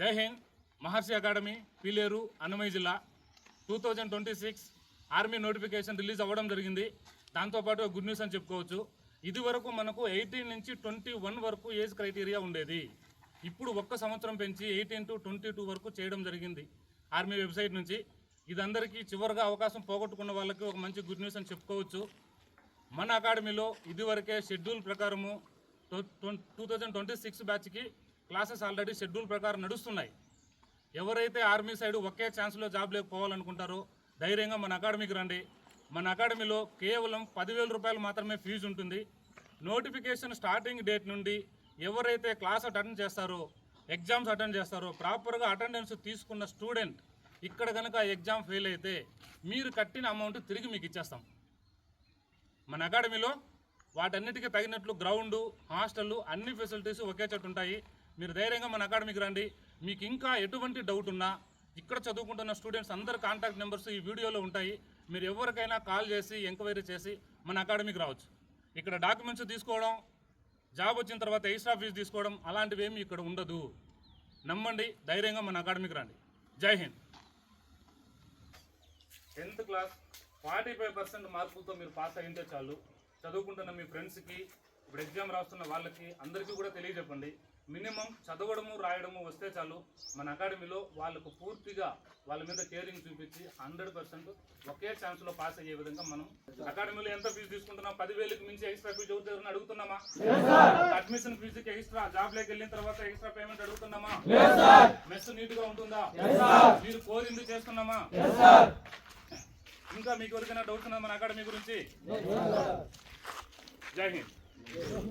జై హింద్. మహర్షి అకాడమీ, పీలేరు, అన్నమయ్య జిల్లా 2026 army notification release అవ్వడం జరిగింది. దాంతోపాటు గుడ్ న్యూస్ అని చెప్పుకోవచ్చు. ఇది వరకు మనకు 18 నుంచి 21 వరకు ఏజ్ క్రైటీరియా ఉండేది. ఇప్పుడు ఒక్క సంవత్సరం పెంచి 18 to 22 వరకు చేయడం జరిగింది ఆర్మీ వెబ్సైట్ నుంచి. ఇదందరికీ చివరిగా అవకాశం పోగొట్టుకున్న వాళ్ళకి ఒక మంచి గుడ్ న్యూస్ అని చెప్పుకోవచ్చు. మన అకాడమీలో ఇదివరకే షెడ్యూల్ ప్రకారము 2026 బ్యాచ్కి క్లాసెస్ ఆల్రెడీ షెడ్యూల్ ప్రకారం నడుస్తున్నాయి. ఎవరైతే ఆర్మీ సైడ్ ఒకే ఛాన్స్లో జాబ్ లేకపోవాలనుకుంటారో ధైర్యంగా మన అకాడమీకి రండి. మన అకాడమీలో కేవలం 10,000 రూపాయలు మాత్రమే ఫీజు ఉంటుంది. నోటిఫికేషన్ స్టార్టింగ్ డేట్ నుండి ఎవరైతే క్లాస్ అటెండ్ చేస్తారో, ఎగ్జామ్స్ అటెండ్ చేస్తారో, ప్రాపర్గా అటెండెన్స్ తీసుకున్న స్టూడెంట్ ఇక్కడ కనుక ఎగ్జామ్ ఫెయిల్ అయితే మీరు కట్టిన అమౌంట్ తిరిగి మీకు ఇచ్చేస్తాం. మన అకాడమీలో వాటన్నిటికీ తగినట్లు గ్రౌండు, హాస్టళ్ళు, అన్ని ఫెసిలిటీస్ ఒకే చోటు ఉంటాయి. మీరు ధైర్యంగా మన అకాడమీకి రండి. మీకు ఇంకా ఎటువంటి డౌట్ ఉన్నా ఇక్కడ చదువుకుంటున్న స్టూడెంట్స్ అందరి కాంటాక్ట్ నెంబర్స్ ఈ వీడియోలో ఉంటాయి. మీరు ఎవరికైనా కాల్ చేసి ఎంక్వైరీ చేసి మన అకాడమీకి రావచ్చు. ఇక్కడ డాక్యుమెంట్స్ తీసుకోవడం, జాబ్ వచ్చిన తర్వాత ఎక్స్ట్రా ఫీజు తీసుకోవడం అలాంటివి ఏమి ఇక్కడ ఉండదు. నమ్మండి, ధైర్యంగా మన అకాడమీకి రండి. జై హింద్. 10th క్లాస్ 45% మార్కులతో మీరు పాస్ అయింటే చాలు. చదువుకుంటున్న మీ ఫ్రెండ్స్కి, ఇప్పుడు ఎగ్జామ్ రాస్తున్న వాళ్ళకి అందరికీ కూడా తెలియజెప్పండి. మినిమం చదవడము, రాయడము వస్తే చాలు. మన అకాడమీలో వాళ్ళకు పూర్తిగా వాళ్ళ మీద కేరింగ్ చూపించి 100% ఒకే ఛాన్స్లో పాస్ అయ్యే విధంగా మనం అకాడమీలో ఎంత ఫీజు తీసుకుంటున్నాం? 10,000కి మించి ఎక్స్ట్రా ఫీజు ఎవరిని అడుగుతున్నామా? అడ్మిషన్ ఫీజుకి ఎక్స్ట్రా, జాబ్లోకి వెళ్ళిన తర్వాత ఎక్స్ట్రా పేమెంట్ అడుగుతున్నామా? మెస్ నీట్గా ఉంటుందా? మీరు కోరింది చేస్తున్నామా? ఇంకా మీకు ఎవరికైనా డౌట్స్ ఉన్నా మన అకాడమీ గురించి? జై హింద్.